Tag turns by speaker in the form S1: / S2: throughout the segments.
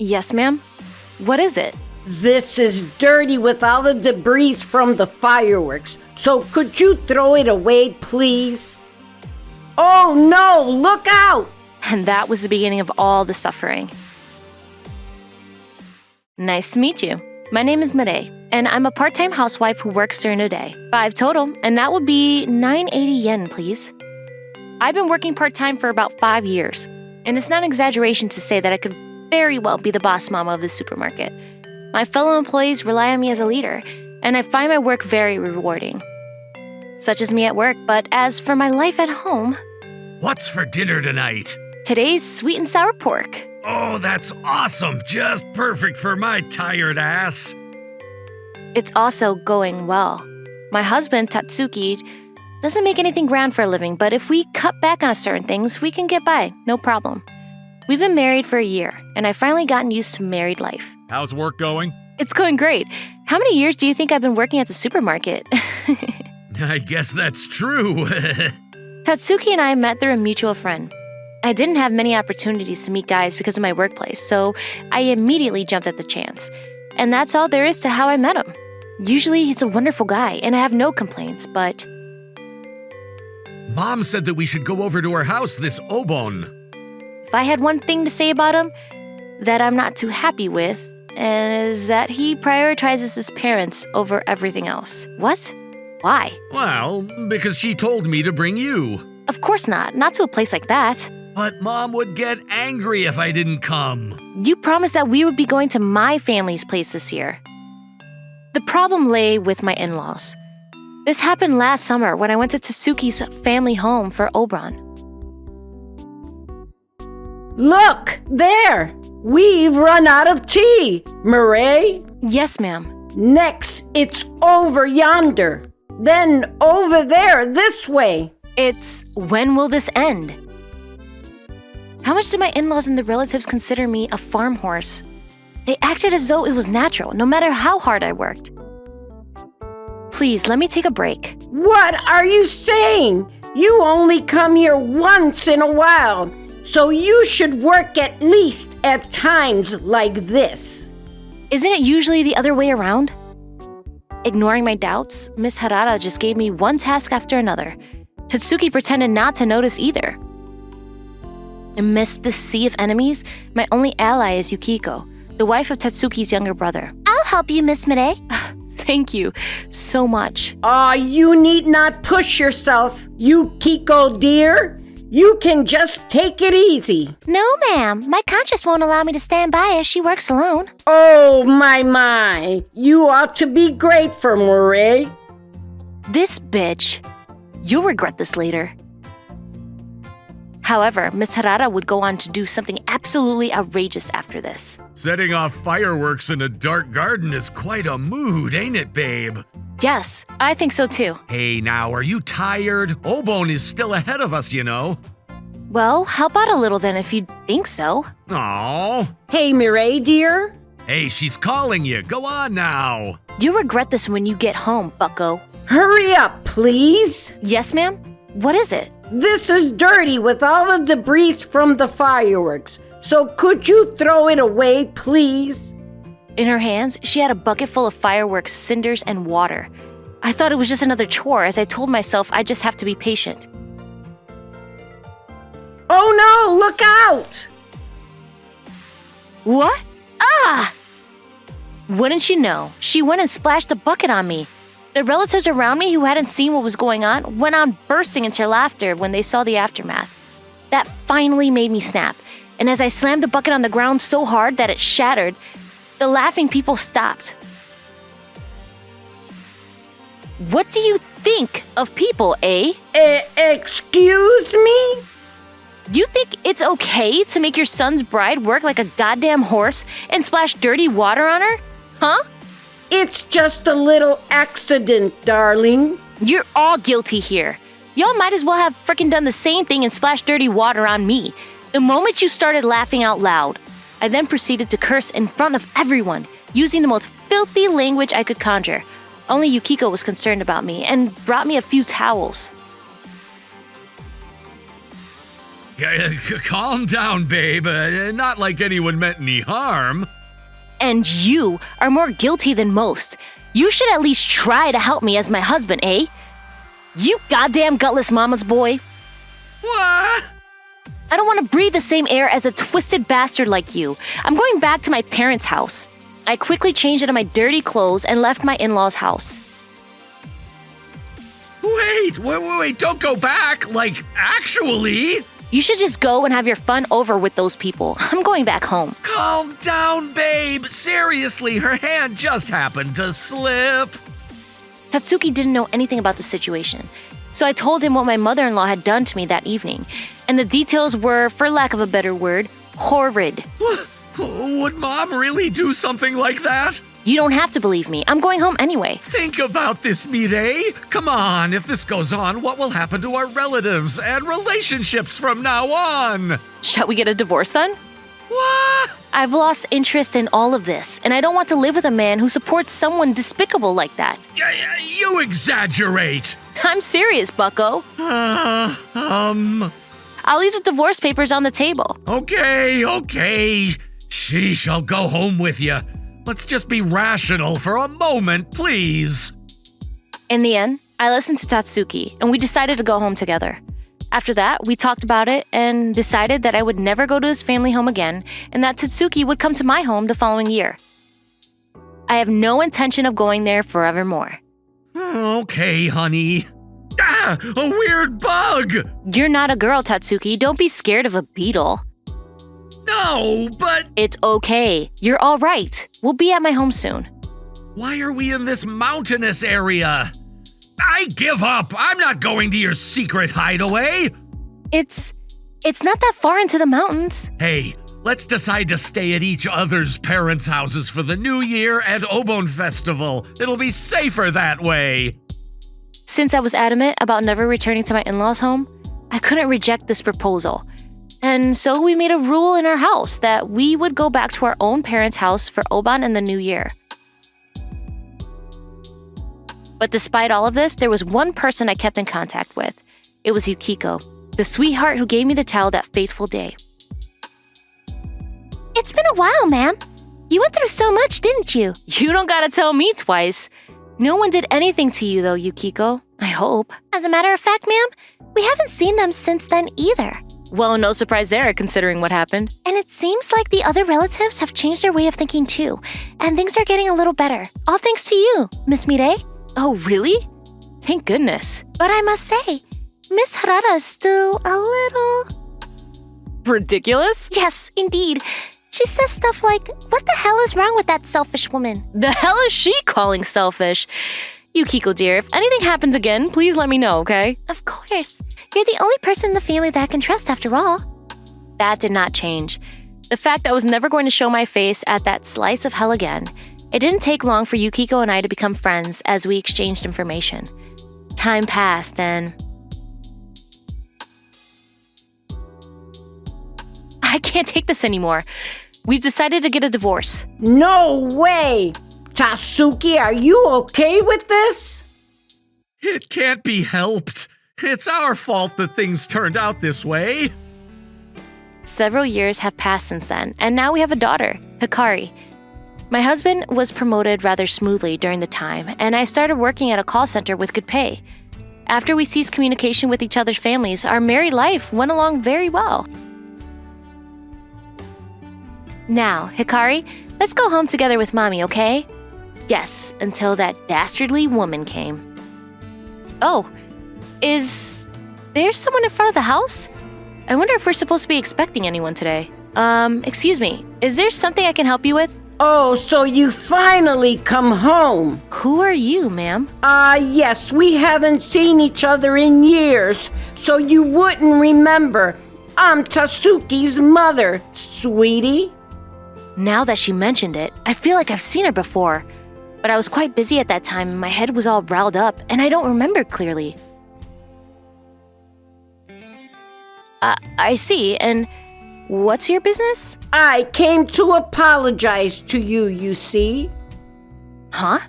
S1: Yes, ma'am? What is it?
S2: This is dirty with all the debris from the fireworks. So could you throw it away, please? Oh no, look out!
S1: And that was the beginning of all the suffering. Nice to meet you. My name is Mireille, and I'm a part-time housewife who works during the day. 5 total, and that would be 980 yen, please. I've been working part-time for about 5 years, and it's not an exaggeration to say that I could very well be the boss mama of the supermarket. My fellow employees rely on me as a leader, and I find my work very rewarding. Such is me at work, but as for my life at home...
S3: What's for dinner tonight?
S1: Today's sweet and sour pork.
S3: Oh, that's awesome! Just perfect for my tired ass.
S1: It's also going well. My husband, Tatsuki, doesn't make anything grand for a living, but if we cut back on certain things, we can get by, no problem. We've been married for a year, and I've finally gotten used to married life.
S3: How's work going?
S1: It's going great. How many years do you think I've been working at the supermarket?
S3: I guess that's true.
S1: Tatsuki and I met through a mutual friend. I didn't have many opportunities to meet guys because of my workplace, so I immediately jumped at the chance. And that's all there is to how I met him. Usually he's a wonderful guy, and I have no complaints, but...
S3: Mom said that we should go over to her house this Obon.
S1: If I had one thing to say about him that I'm not too happy with, is that he prioritizes his parents over everything else. What? Why?
S3: Well, because she told me to bring you.
S1: Of course not. Not to a place like that.
S3: But Mom would get angry if I didn't come.
S1: You promised that we would be going to my family's place this year. The problem lay with my in-laws. This happened last summer when I went to Tatsuki's family home for Obon.
S2: Look, there! We've run out of tea, Mireille.
S1: Yes, ma'am.
S2: Next, it's over yonder. Then over there, this way.
S1: It's when will this end? How much do my in-laws and the relatives consider me a farm horse? They acted as though it was natural, no matter how hard I worked. Please, let me take a break.
S2: What are you saying? You only come here once in a while, so you should work at least at times like this.
S1: Isn't it usually the other way around? Ignoring my doubts, Miss Harada just gave me one task after another. Tatsuki pretended not to notice either. Amidst this sea of enemies, my only ally is Yukiko, the wife of Tatsuki's younger brother. I'll help you, Miss Mireille. Thank you so much.
S2: You need not push yourself, Yukiko dear. You can just take it easy.
S1: No, ma'am. My conscience won't allow me to stand by as she works alone.
S2: Oh, my. You ought to be grateful, Mireille.
S1: This bitch. You'll regret this later. However, Miss Harada would go on to do something absolutely outrageous after this.
S3: Setting off fireworks in a dark garden is quite a mood, ain't it, babe?
S1: Yes, I think so too.
S3: Hey now, are you tired? Obon is still ahead of us, you know.
S1: Well, help out a little then if you think so.
S3: Aww.
S2: Hey, Mireille dear.
S3: Hey, she's calling you. Go on now.
S1: You'll regret this when you get home, bucko.
S2: Hurry up, please.
S1: Yes, ma'am? What is it?
S2: This is dirty with all the debris from the fireworks. So could you throw it away, please?
S1: In her hands, she had a bucket full of fireworks, cinders, and water. I thought it was just another chore, as I told myself I'd just have to be patient.
S2: Oh no, look out!
S1: What? Ah! Wouldn't you know, she went and splashed a bucket on me. The relatives around me who hadn't seen what was going on went on bursting into laughter when they saw the aftermath. That finally made me snap, and as I slammed the bucket on the ground so hard that it shattered, the laughing people stopped. What do you think of people, eh?
S2: Excuse me?
S1: Do you think it's okay to make your son's bride work like a goddamn horse and splash dirty water on her? Huh?
S2: It's just a little accident, darling.
S1: You're all guilty here. Y'all might as well have frickin' done the same thing and splashed dirty water on me. The moment you started laughing out loud, I then proceeded to curse in front of everyone, using the most filthy language I could conjure. Only Yukiko was concerned about me and brought me a few towels.
S3: Calm down, babe. Not like anyone meant any harm.
S1: And you are more guilty than most. You should at least try to help me as my husband, eh? You goddamn gutless mama's boy.
S3: What?
S1: I don't want to breathe the same air as a twisted bastard like you. I'm going back to my parents' house. I quickly changed into my dirty clothes and left my in-laws' house.
S3: Wait, don't go back. Like, actually.
S1: You should just go and have your fun over with those people. I'm going back home.
S3: Calm down, babe. Seriously, her hand just happened to slip.
S1: Tatsuki didn't know anything about the situation, so I told him what my mother-in-law had done to me that evening, and the details were, for lack of a better word, horrid.
S3: Would Mom really do something like that?
S1: You don't have to believe me. I'm going home anyway.
S3: Think about this, Mirei. Come on, if this goes on, what will happen to our relatives and relationships from now on?
S1: Shall we get a divorce then?
S3: What?
S1: I've lost interest in all of this, and I don't want to live with a man who supports someone despicable like that.
S3: You exaggerate.
S1: I'm serious, bucko. I'll leave the divorce papers on the table.
S3: Okay. She shall go home with you. Let's just be rational for a moment, please.
S1: In the end, I listened to Tatsuki, and we decided to go home together. After that, we talked about it and decided that I would never go to his family home again and that Tatsuki would come to my home the following year. I have no intention of going there forevermore.
S3: Okay, honey. A weird bug!
S1: You're not a girl, Tatsuki. Don't be scared of a beetle.
S3: No, but...
S1: It's okay. You're all right. We'll be at my home soon.
S3: Why are we in this mountainous area? I give up. I'm not going to your secret hideaway.
S1: It's not that far into the mountains.
S3: Hey, let's decide to stay at each other's parents' houses for the New Year and Obon Festival. It'll be safer that way.
S1: Since I was adamant about never returning to my in-laws' home, I couldn't reject this proposal. And so we made a rule in our house that we would go back to our own parents' house for Obon and the New Year. But despite all of this, there was one person I kept in contact with. It was Yukiko, the sweetheart who gave me the towel that fateful day. It's been a while, ma'am. You went through so much, didn't you? You don't gotta tell me twice. No one did anything to you, though, Yukiko. I hope. As a matter of fact, ma'am, we haven't seen them since then either. Well, no surprise there, considering what happened. And it seems like the other relatives have changed their way of thinking, too. And things are getting a little better. All thanks to you, Miss Mirei. Oh, really? Thank goodness. But I must say, Miss Harada is still a little... ridiculous? Yes, indeed. She says stuff like, what the hell is wrong with that selfish woman? The hell is she calling selfish? Yukiko, dear, if anything happens again, please let me know, okay? Of course. You're the only person in the family that I can trust after all. That did not change. The fact that I was never going to show my face at that slice of hell again. It didn't take long for Yukiko and I to become friends as we exchanged information. Time passed and... I can't take this anymore. We've decided to get a divorce.
S2: No way! Tatsuki, are you okay with this?
S3: It can't be helped. It's our fault that things turned out this way.
S1: Several years have passed since then, and now we have a daughter, Hikari. My husband was promoted rather smoothly during the time, and I started working at a call center with good pay. After we ceased communication with each other's families, our married life went along very well. Now, Hikari, let's go home together with Mommy, okay? Yes, until that dastardly woman came. Oh, is there someone in front of the house? I wonder if we're supposed to be expecting anyone today. Excuse me, is there something I can help you with?
S2: Oh, so you finally come home.
S1: Who are you, ma'am?
S2: Yes, we haven't seen each other in years, so you wouldn't remember. I'm Tatsuki's mother, sweetie.
S1: Now that she mentioned it, I feel like I've seen her before. But I was quite busy at that time and my head was all riled up and I don't remember clearly. I see, and what's your business?
S2: I came to apologize to you, you see.
S1: Huh?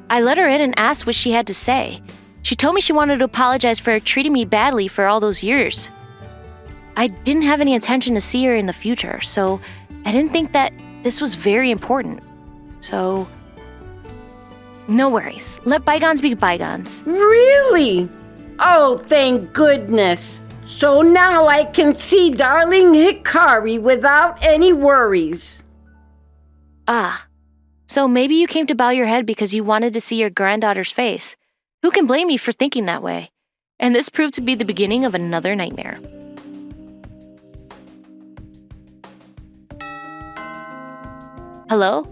S1: I let her in and asked what she had to say. She told me she wanted to apologize for treating me badly for all those years. I didn't have any intention to see her in the future, so I didn't think that this was very important. So, no worries. Let bygones be bygones.
S2: Really? Oh, thank goodness. So now I can see darling Hikari without any worries.
S1: Ah, so maybe you came to bow your head because you wanted to see your granddaughter's face. Who can blame you for thinking that way? And this proved to be the beginning of another nightmare. Hello?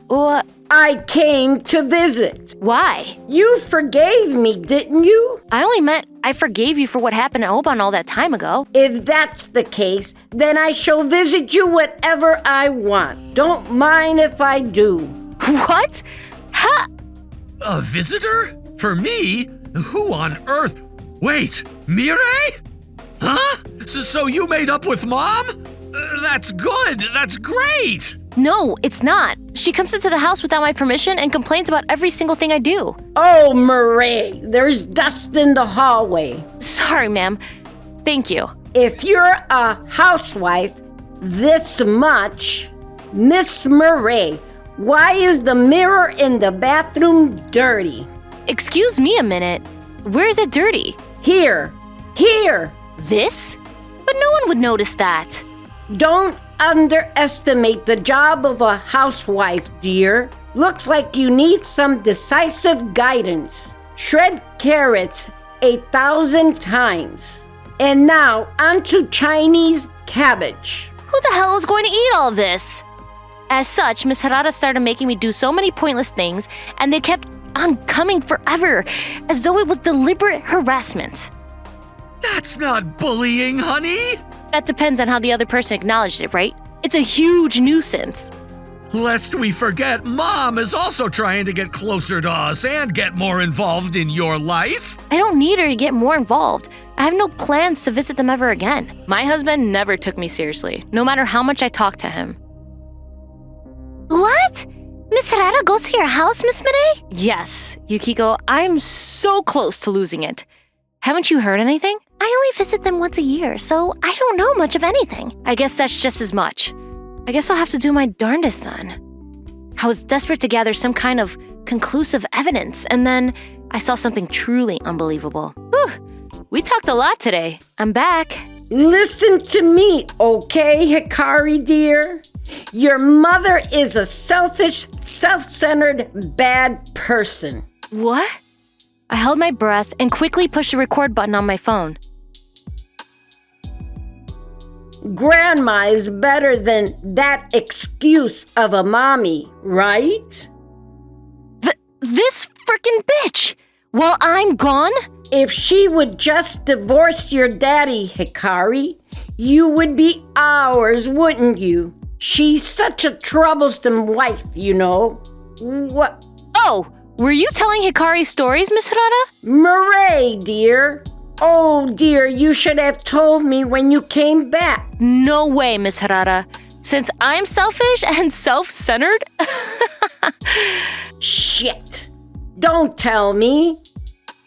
S1: What?
S2: I came to visit.
S1: Why?
S2: You forgave me, didn't you?
S1: I only meant I forgave you for what happened to Obon all that time ago.
S2: If that's the case, then I shall visit you whenever I want. Don't mind if I do.
S1: What? Ha!
S3: A visitor? For me? Who on earth? Wait, Mireille? Huh? So you made up with Mom? That's good. That's great.
S1: No, it's not. She comes into the house without my permission and complains about every single thing I do.
S2: Oh, Murray, there's dust in the hallway.
S1: Sorry, ma'am. Thank you.
S2: If you're a housewife this much, Miss Murray, why is the mirror in the bathroom dirty?
S1: Excuse me a minute. Where is it dirty?
S2: Here.
S1: This? But no one would notice that.
S2: Don't underestimate the job of a housewife, dear. Looks like you need some decisive guidance. Shred carrots 1,000 times. And now, onto Chinese cabbage.
S1: Who the hell is going to eat all of this? As such, Miss Harada started making me do so many pointless things, and they kept on coming forever, as though it was deliberate harassment.
S3: That's not bullying, honey.
S1: That depends on how the other person acknowledged it, right? It's a huge nuisance.
S3: Lest we forget, Mom is also trying to get closer to us and get more involved in your life.
S1: I don't need her to get more involved. I have no plans to visit them ever again. My husband never took me seriously, no matter how much I talked to him. What? Miss Harada goes to your house, Miss Mire? Yes, Yukiko, I'm so close to losing it. Haven't you heard anything? I only visit them once a year, so I don't know much of anything. I guess that's just as much. I guess I'll have to do my darndest then. I was desperate to gather some kind of conclusive evidence, and then I saw something truly unbelievable. Whew, we talked a lot today. I'm back.
S2: Listen to me, okay, Hikari dear? Your mother is a selfish, self-centered, bad person.
S1: What? I held my breath and quickly pushed the record button on my phone.
S2: Grandma is better than that excuse of a mommy, right?
S1: This frickin' bitch! While I'm gone?
S2: If she would just divorce your daddy, Hikari, you would be ours, wouldn't you? She's such a troublesome wife, you know. What?
S1: Oh, were you telling Hikari stories, Miss Harada?
S2: Murray, dear. Oh, dear, you should have told me when you came back.
S1: No way, Miss Harada. Since I'm selfish and self-centered?
S2: Shit. Don't tell me.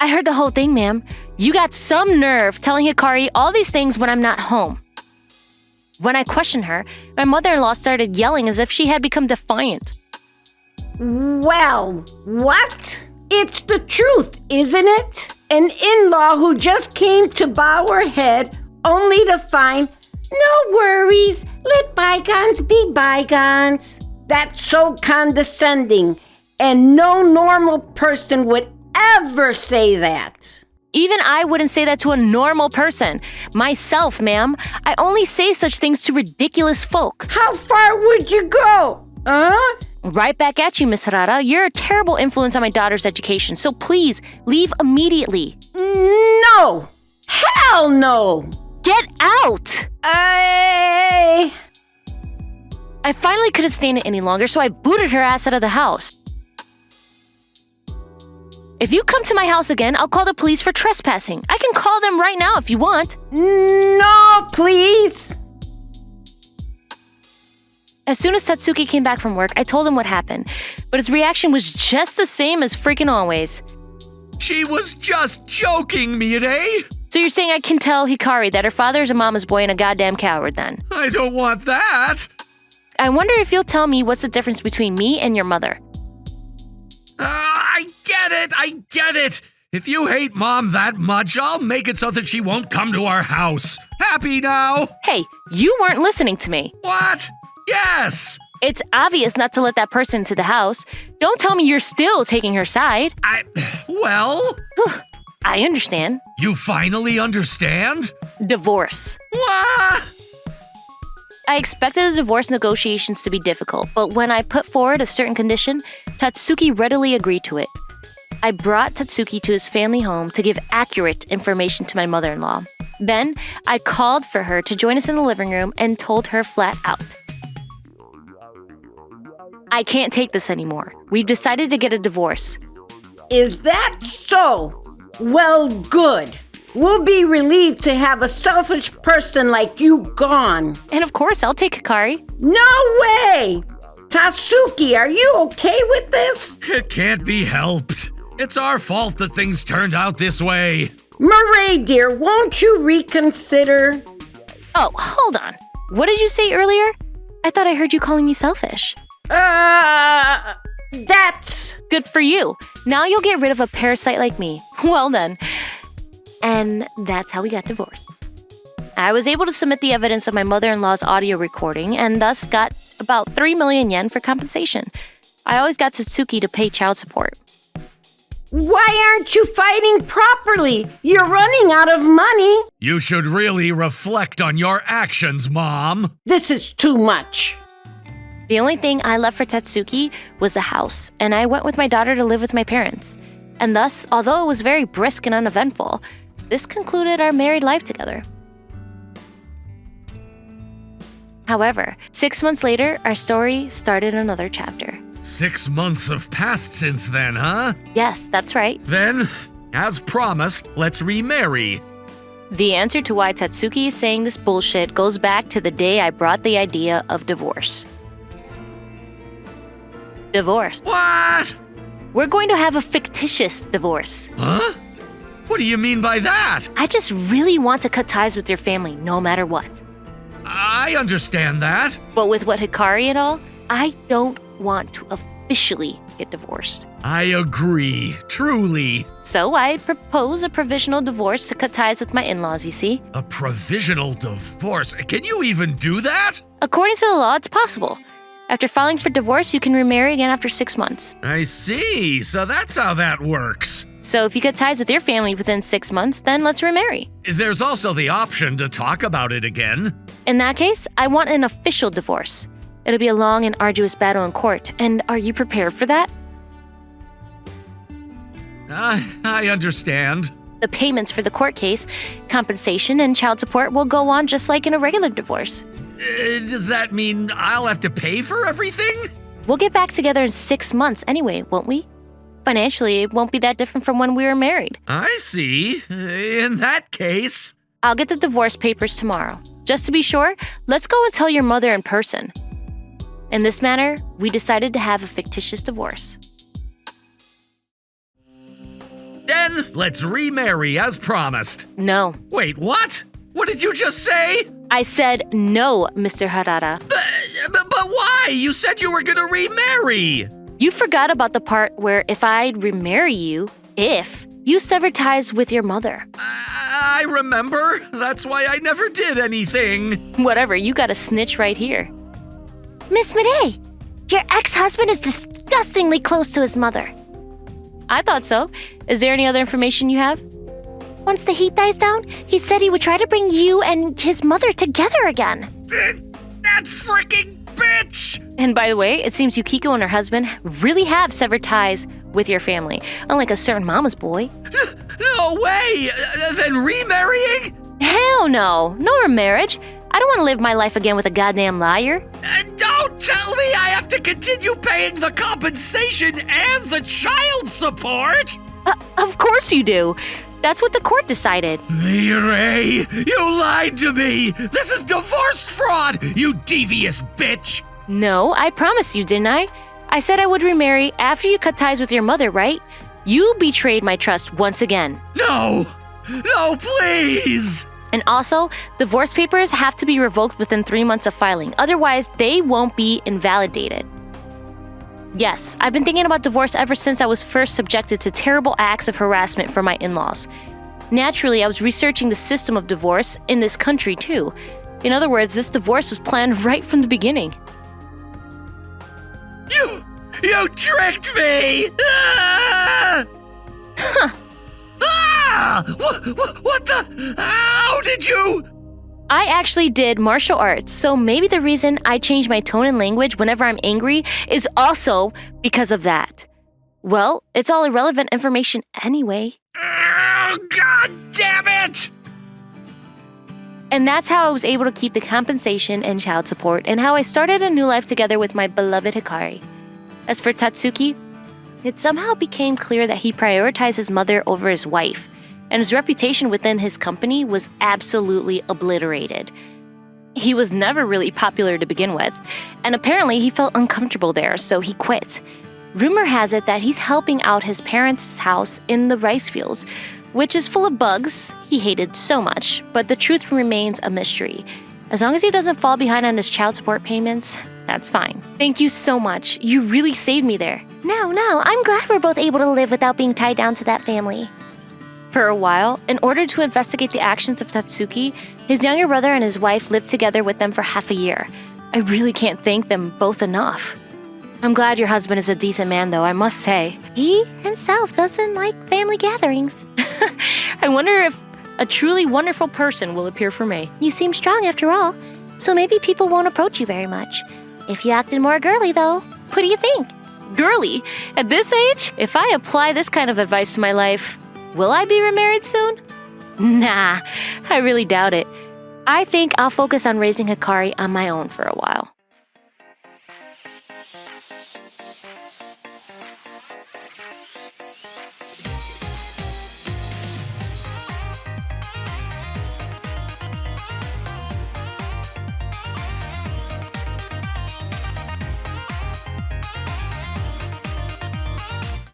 S1: I heard the whole thing, ma'am. You got some nerve telling Hikari all these things when I'm not home. When I questioned her, my mother-in-law started yelling as if she had become defiant.
S2: Well, what? It's the truth, isn't it? An in-law who just came to bow her head only to find, no worries, let bygones be bygones. That's so condescending, and no normal person would ever say that.
S1: Even I wouldn't say that to a normal person. Myself, ma'am. I only say such things to ridiculous folk.
S2: How far would you go?
S1: Right back at you, Miss Harada. You're a terrible influence on my daughter's education, so please, leave immediately.
S2: No! Hell no!
S1: Get out! I finally couldn't stand it any longer, so I booted her ass out of the house. If you come to my house again, I'll call the police for trespassing. I can call them right now if you want.
S2: No, please.
S1: As soon as Tatsuki came back from work, I told him what happened, but his reaction was just the same as freaking always.
S3: She was just joking, Mireille.
S1: So you're saying I can tell Hikari that her father is a mama's boy and a goddamn coward then?
S3: I don't want that.
S1: I wonder if you'll tell me what's the difference between me and your mother.
S3: I get it. If you hate Mom that much, I'll make it so that she won't come to our house. Happy now?
S1: Hey, you weren't listening to me.
S3: What? Yes.
S1: It's obvious not to let that person into the house. Don't tell me you're still taking her side.
S3: Well?
S1: I understand.
S3: You finally understand?
S1: Divorce.
S3: What?
S1: I expected the divorce negotiations to be difficult, but when I put forward a certain condition, Tatsuki readily agreed to it. I brought Tatsuki to his family home to give accurate information to my mother-in-law. Then, I called for her to join us in the living room and told her flat out, I can't take this anymore. We've decided to get a divorce.
S2: Is that so? Well, good. We'll be relieved to have a selfish person like you gone.
S1: And of course, I'll take Hikari.
S2: No way! Tatsuki, are you okay with this?
S3: It can't be helped. It's our fault that things turned out this way.
S2: Murray, dear, won't you reconsider?
S1: Oh, hold on. What did you say earlier? I thought I heard you calling me selfish.
S2: That's...
S1: Good for you. Now you'll get rid of a parasite like me. Well done. And that's how we got divorced. I was able to submit the evidence of my mother-in-law's audio recording and thus got about 3 million yen for compensation. I always got Tatsuki to pay child support.
S2: Why aren't you fighting properly? You're running out of money.
S3: You should really reflect on your actions, Mom.
S2: This is too much.
S1: The only thing I left for Tatsuki was the house, and I went with my daughter to live with my parents. And thus, although it was very brisk and uneventful, this concluded our married life together. However, 6 months later, our story started another chapter.
S3: 6 months have passed since then, huh?
S1: Yes, that's right.
S3: Then, as promised, let's remarry.
S1: The answer to why Tatsuki is saying this bullshit goes back to the day I brought the idea of divorce. Divorce.
S3: What?
S1: We're going to have a fictitious divorce.
S3: Huh? What do you mean by that?
S1: I just really want to cut ties with your family no matter what.
S3: I understand that.
S1: But with what Hikari and all, I don't want to officially get divorced.
S3: I agree, truly.
S1: So I propose a provisional divorce to cut ties with my in-laws, you see.
S3: A provisional divorce? Can you even do that?
S1: According to the law, it's possible. After filing for divorce, you can remarry again after 6 months.
S3: I see, so that's how that works.
S1: So if you cut ties with your family within 6 months, then let's remarry.
S3: There's also the option to talk about it again.
S1: In that case, I want an official divorce. It'll be a long and arduous battle in court, and are you prepared for that?
S3: I understand.
S1: The payments for the court case, compensation, and child support will go on just like in a regular divorce.
S3: Does that mean I'll have to pay for everything?
S1: We'll get back together in 6 months anyway, won't we? Financially, it won't be that different from when we were married.
S3: I see. In that case...
S1: I'll get the divorce papers tomorrow. Just to be sure, let's go and tell your mother in person. In this manner, we decided to have a fictitious divorce.
S3: Then, let's remarry as promised.
S1: No.
S3: Wait, what? What did you just say?
S1: I said no, Mr. Harada.
S3: But why? You said you were gonna remarry.
S1: You forgot about the part where if I'd remarry you, if you sever ties with your mother.
S3: I remember. That's why I never did anything.
S1: Whatever, you got a snitch right here.
S4: Miss Mireille, your ex-husband is disgustingly close to his mother.
S1: I thought so. Is there any other information you have?
S4: Once the heat dies down, he said he would try to bring you and his mother together again.
S3: That freaking bitch!
S1: And by the way, it seems Yukiko and her husband really have severed ties with your family, unlike a certain mama's boy.
S3: No way! Then remarrying?
S1: Hell no. No remarriage. I don't want to live my life again with a goddamn liar.
S3: Don't tell me I have to continue paying the compensation and the child support!
S1: Of course you do. That's what the court decided.
S3: Mireille, you lied to me! This is divorce fraud, you devious bitch!
S1: No, I promised you, didn't I? I said I would remarry after you cut ties with your mother, right? You betrayed my trust once again.
S3: No! No, please!
S1: And also, divorce papers have to be revoked within 3 months of filing. Otherwise, they won't be invalidated. Yes, I've been thinking about divorce ever since I was first subjected to terrible acts of harassment from my in-laws. Naturally, I was researching the system of divorce in this country too. In other words, this divorce was planned right from the beginning.
S3: You tricked me! Ah!
S1: Huh.
S3: Ah! What the? How did you?
S1: I actually did martial arts, so maybe the reason I change my tone and language whenever I'm angry is also because of that. Well, it's all irrelevant information anyway.
S3: Oh, God damn it!
S1: And that's how I was able to keep the compensation and child support, and how I started a new life together with my beloved Hikari. As for Tatsuki, it somehow became clear that he prioritized his mother over his wife, and his reputation within his company was absolutely obliterated. He was never really popular to begin with, and apparently he felt uncomfortable there, so he quit. Rumor has it that he's helping out his parents' house in the rice fields, which is full of bugs he hated so much, but the truth remains a mystery. As long as he doesn't fall behind on his child support payments, that's fine. Thank you so much. You really saved me there.
S4: No, I'm glad we're both able to live without being tied down to that family.
S1: For a while, in order to investigate the actions of Tatsuki, his younger brother and his wife lived together with them for half a year. I really can't thank them both enough. I'm glad your husband is a decent man, though, I must say.
S4: He himself doesn't like family gatherings.
S1: I wonder if a truly wonderful person will appear for me.
S4: You seem strong after all, so maybe people won't approach you very much. If you acted more girly, though, what do you think?
S1: Girly? At this age? If I apply this kind of advice to my life, will I be remarried soon? Nah, I really doubt it. I think I'll focus on raising Hikari on my own for a while.